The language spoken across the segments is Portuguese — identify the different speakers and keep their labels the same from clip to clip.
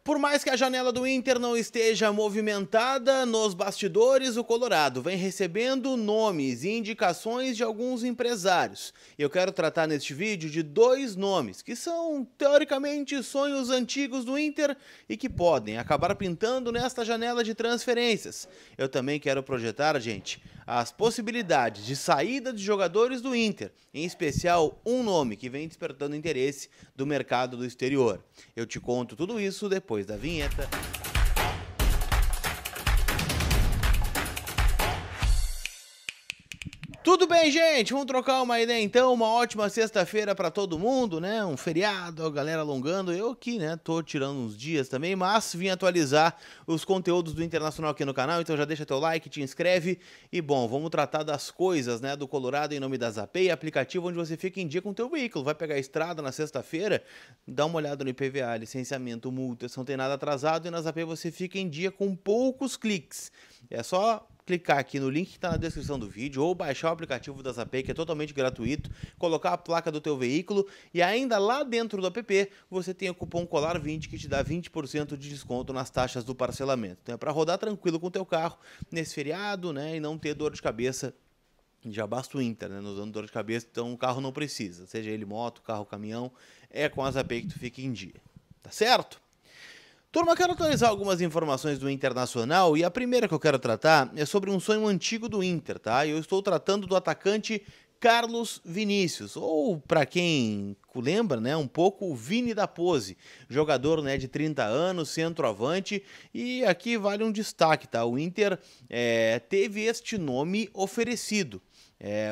Speaker 1: Por mais que a janela do Inter não esteja movimentada, nos bastidores o Colorado vem recebendo nomes e indicações de alguns empresários. Eu quero tratar neste vídeo de dois nomes que são, teoricamente, sonhos antigos do Inter e que podem acabar pintando nesta janela de transferências. Eu também quero projetar, gente, as possibilidades de saída de jogadores do Inter, em especial um nome que vem despertando interesse do mercado do exterior. Eu te conto tudo isso depois da vinheta. Tudo bem, gente? Vamos trocar uma ideia então. Uma ótima sexta-feira para todo mundo, né? Um feriado, a galera alongando. Eu aqui, né? Tô tirando uns dias também, mas vim atualizar os conteúdos do Internacional aqui no canal. Então já deixa teu like, te inscreve. E bom, vamos tratar das coisas, né? Do Colorado em nome da Zapay, aplicativo onde você fica em dia com o teu veículo. Vai pegar a estrada na sexta-feira, dá uma olhada no IPVA, licenciamento, multas, não tem nada atrasado. E na Zapay você fica em dia com poucos cliques. É só clicar aqui no link que está na descrição do vídeo ou baixar o aplicativo da Zapay, que é totalmente gratuito, colocar a placa do teu veículo e ainda lá dentro do app você tem o cupom COLAR20 que te dá 20% de desconto nas taxas do parcelamento. Então é para rodar tranquilo com o teu carro nesse feriado, né, e não ter dor de cabeça. Já basta o Inter, né, nos dando dor de cabeça, então o carro não precisa, seja ele moto, carro, caminhão, é com a Zapay que tu fica em dia, tá certo? Turma, quero atualizar algumas informações do Internacional e a primeira que eu quero tratar é sobre um sonho antigo do Inter, tá? Eu estou tratando do atacante Carlos Vinícius, ou para quem lembra, né, um pouco o Vini da Pose, jogador, né, de 30 anos, centroavante, e aqui vale um destaque, tá? O Inter teve este nome oferecido.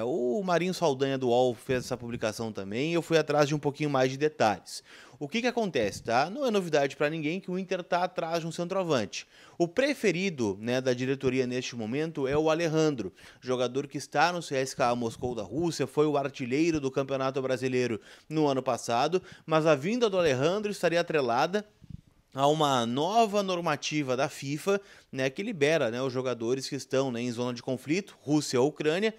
Speaker 1: O Marinho Saldanha do UOL fez essa publicação também e eu fui atrás de um pouquinho mais de detalhes. O que acontece, tá? Não é novidade para ninguém que o Inter está atrás de um centroavante. O preferido, né, da diretoria neste momento é o Alejandro, jogador que está no CSKA Moscou da Rússia, foi o artilheiro do Campeonato Brasileiro no ano passado, mas a vinda do Alejandro estaria atrelada a uma nova normativa da FIFA, né, que libera, né, os jogadores que estão, né, em zona de conflito, Rússia ou Ucrânia,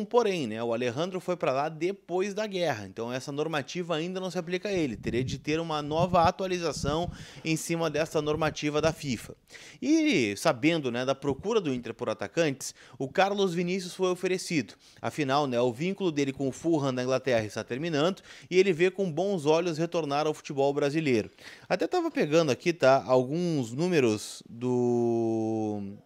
Speaker 1: porém, né, o Alejandro foi para lá depois da guerra, então essa normativa ainda não se aplica a ele, teria de ter uma nova atualização em cima dessa normativa da FIFA. E sabendo, né, da procura do Inter por atacantes, o Carlos Vinícius foi oferecido, afinal, né, o vínculo dele com o Fulham da Inglaterra está terminando e ele vê com bons olhos retornar ao futebol brasileiro. Até estava pegando aqui, tá, alguns números do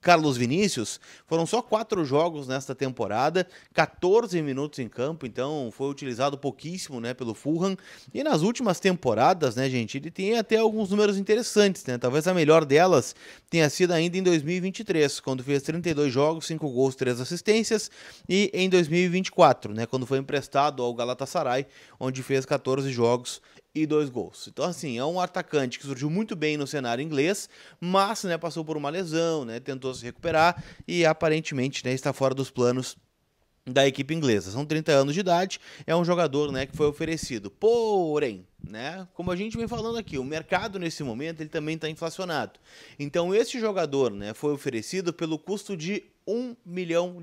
Speaker 1: Carlos Vinícius, foram só 4 jogos nesta temporada, 14 minutos em campo, então foi utilizado pouquíssimo, né, pelo Fulham, e nas últimas temporadas, né, gente, ele tem até alguns números interessantes, né, talvez a melhor delas tenha sido ainda em 2023, quando fez 32 jogos, 5 gols, 3 assistências, e em 2024, né, quando foi emprestado ao Galatasaray, onde fez 14 jogos e 2 gols. Então, assim, é um atacante que surgiu muito bem no cenário inglês, mas, né, passou por uma lesão, né, tentou se recuperar e aparentemente, né, está fora dos planos da equipe inglesa. São 30 anos de idade, é um jogador, né, que foi oferecido. Porém, né, como a gente vem falando aqui, o mercado nesse momento ele também está inflacionado. Então, esse jogador, né, foi oferecido pelo custo de R$1 milhão,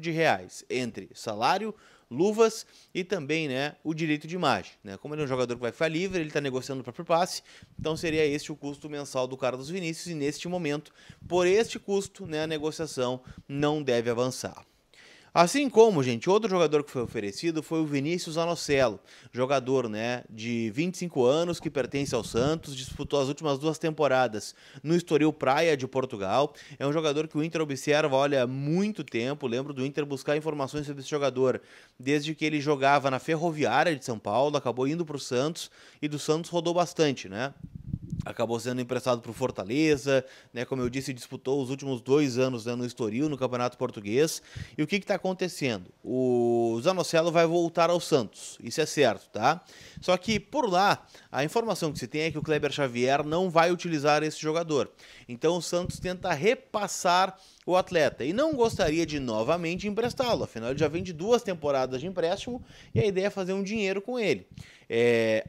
Speaker 1: entre salário, luvas e também, né, o direito de imagem, né? Como ele é um jogador que vai ficar livre, ele está negociando o próprio passe, então seria este o custo mensal do Carlos Vinícius e neste momento, por este custo, né, a negociação não deve avançar. Assim como, gente, outro jogador que foi oferecido foi o Vinícius Anocelo, jogador, né, de 25 anos que pertence ao Santos, disputou as últimas 2 temporadas no Estoril Praia de Portugal. É um jogador que o Inter observa, olha, há muito tempo. Lembro do Inter buscar informações sobre esse jogador desde que ele jogava na Ferroviária de São Paulo, acabou indo para o Santos e do Santos rodou bastante, né? Acabou sendo emprestado para o Fortaleza, né? Como eu disse, disputou os últimos 2 anos, né, no Estoril, no Campeonato Português. E o que está acontecendo? O Zanocelo vai voltar ao Santos, isso é certo, tá? Só que por lá, a informação que se tem é que o Kleber Xavier não vai utilizar esse jogador. Então o Santos tenta repassar o atleta e não gostaria de novamente emprestá-lo, afinal ele já vem de 2 temporadas de empréstimo e a ideia é fazer um dinheiro com ele.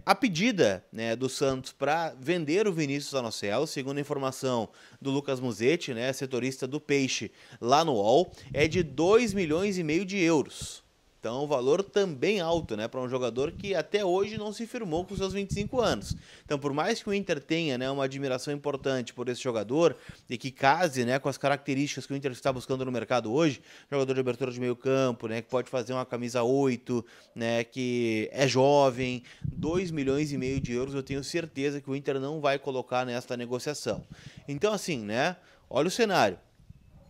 Speaker 1: A pedida, né, do Santos para vender o Vinícius Anocelo, segundo a informação do Lucas Musetti, né, setorista do Peixe lá no UOL, é de 2,5 milhões de euros. Então, o valor também alto, né, para um jogador que até hoje não se firmou com seus 25 anos. Então, por mais que o Inter tenha, né, uma admiração importante por esse jogador e que case, né, com as características que o Inter está buscando no mercado hoje, jogador de abertura de meio campo, né, que pode fazer uma camisa 8, né, que é jovem, 2,5 milhões de euros, eu tenho certeza que o Inter não vai colocar nesta negociação. Então, assim, né, olha o cenário.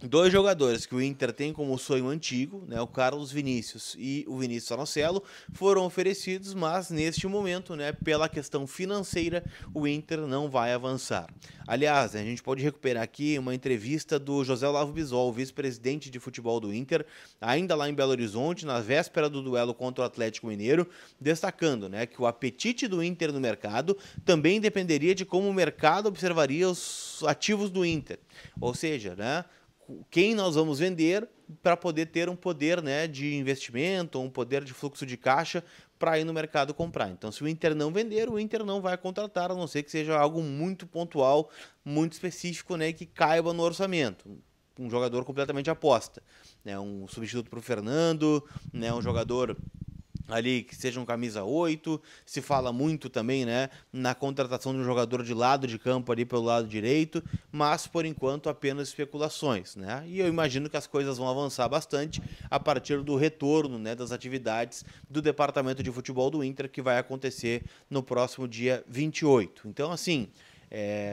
Speaker 1: Dois jogadores que o Inter tem como sonho antigo, né, o Carlos Vinícius e o Vinícius Zanocelo, foram oferecidos, mas neste momento, né, pela questão financeira, o Inter não vai avançar. Aliás, a gente pode recuperar aqui uma entrevista do José Olavo Bisol, vice-presidente de futebol do Inter, ainda lá em Belo Horizonte, na véspera do duelo contra o Atlético Mineiro, destacando, né, que o apetite do Inter no mercado também dependeria de como o mercado observaria os ativos do Inter. Ou seja, né, quem nós vamos vender para poder ter um poder, né, de investimento, um poder de fluxo de caixa para ir no mercado comprar. Então, se o Inter não vender, o Inter não vai contratar, a não ser que seja algo muito pontual, muito específico, né, que caiba no orçamento. Um jogador completamente aposta, né, um substituto para o Fernando, né, um jogador ali que seja um camisa 8, se fala muito também, né, na contratação de um jogador de lado de campo ali pelo lado direito, mas por enquanto apenas especulações, né, e eu imagino que as coisas vão avançar bastante a partir do retorno, né, das atividades do departamento de futebol do Inter, que vai acontecer no próximo dia 28. Então, assim,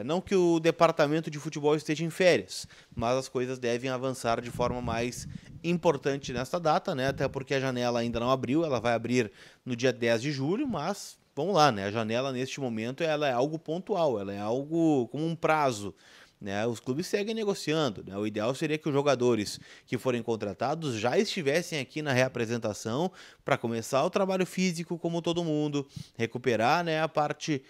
Speaker 1: não que o departamento de futebol esteja em férias, mas as coisas devem avançar de forma mais importante nesta data, né? Até porque a janela ainda não abriu, ela vai abrir no dia 10 de julho, mas vamos lá, né? A janela neste momento ela é algo pontual, ela é algo como um prazo, né? Os clubes seguem negociando, né? O ideal seria que os jogadores que forem contratados já estivessem aqui na reapresentação para começar o trabalho físico como todo mundo, recuperar, né, a parte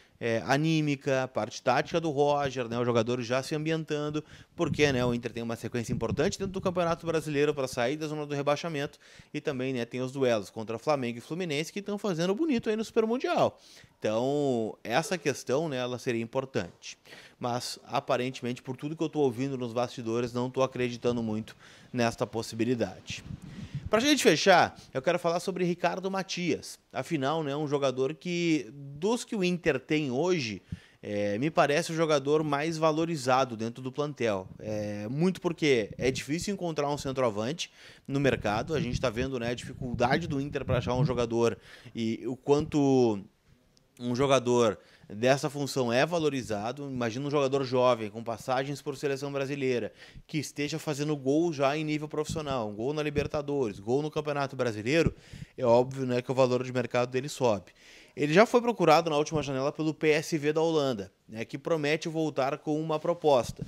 Speaker 1: anímica, a parte tática do Roger, né, os jogadores já se ambientando, porque, né, o Inter tem uma sequência importante dentro do Campeonato Brasileiro para sair da zona do rebaixamento e também, né, tem os duelos contra Flamengo e Fluminense que estão fazendo bonito aí no Super Mundial. Então, essa questão, né, ela seria importante. Mas, aparentemente, por tudo que eu estou ouvindo nos bastidores, não estou acreditando muito nesta possibilidade. Para a gente fechar, eu quero falar sobre Ricardo Matias. Afinal, né, um jogador que, dos que o Inter tem hoje, me parece o jogador mais valorizado dentro do plantel. Muito porque é difícil encontrar um centroavante no mercado. A gente está vendo, né, a dificuldade do Inter para achar um jogador e o quanto um jogador dessa função é valorizado. Imagina um jogador jovem, com passagens por seleção brasileira, que esteja fazendo gol já em nível profissional, um gol na Libertadores, gol no Campeonato Brasileiro, é óbvio, né, que o valor de mercado dele sobe. Ele já foi procurado na última janela pelo PSV da Holanda, né, que promete voltar com uma proposta.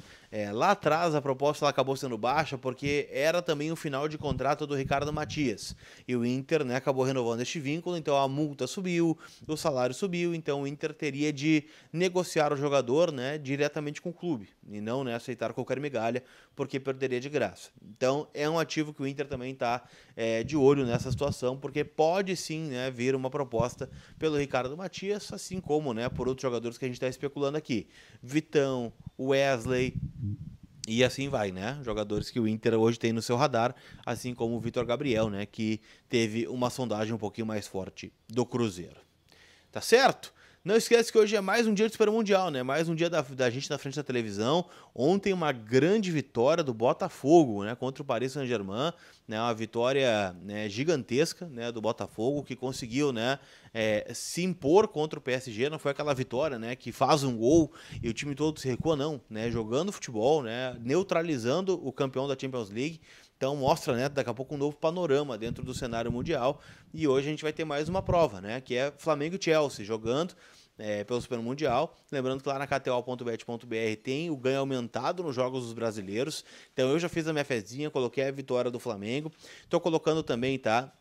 Speaker 1: Lá atrás a proposta ela acabou sendo baixa porque era também o final de contrato do Ricardo Matias. E o Inter, né, acabou renovando este vínculo, então a multa subiu, o salário subiu, então o Inter teria de negociar o jogador, né, diretamente com o clube e não, né, aceitar qualquer migalha porque perderia de graça. Então é um ativo que o Inter também está de olho nessa situação, porque pode sim, né, vir uma proposta pelo Ricardo Matias, assim como, né, por outros jogadores que a gente está especulando aqui. Vitão, Wesley e assim vai, né? Jogadores que o Inter hoje tem no seu radar, assim como o Vitor Gabriel, né, que teve uma sondagem um pouquinho mais forte do Cruzeiro. Tá certo? Não esquece que hoje é mais um dia de Super Mundial, né? Mais um dia da gente na frente da televisão. Ontem uma grande vitória do Botafogo, né, contra o Paris Saint-Germain, né? Uma vitória, né, gigantesca, né, do Botafogo, que conseguiu, né, se impor contra o PSG. Não foi aquela vitória, né, que faz um gol e o time todo se recua, não, né? Jogando futebol, né, neutralizando o campeão da Champions League. Então mostra, né, daqui a pouco um novo panorama dentro do cenário mundial. E hoje a gente vai ter mais uma prova, né, que é Flamengo e Chelsea jogando pelo Super Mundial. Lembrando que lá na kto.bet.br tem o ganho aumentado nos jogos dos brasileiros. Então eu já fiz a minha fezinha, coloquei a vitória do Flamengo. Estou colocando também, tá?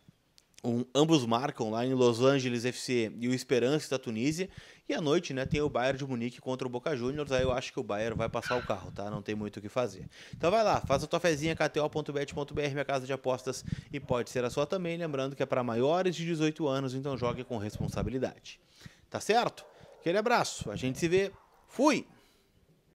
Speaker 1: Ambos marcam lá em Los Angeles FC e o Esperance da Tunísia. E à noite, né, tem o Bayern de Munique contra o Boca Juniors. Aí eu acho que o Bayern vai passar o carro, tá? Não tem muito o que fazer. Então vai lá, faz a tua fezinha, kto.bet.br, minha casa de apostas, e pode ser a sua também. Lembrando que é para maiores de 18 anos, então jogue com responsabilidade. Tá certo? Aquele abraço, a gente se vê. Fui!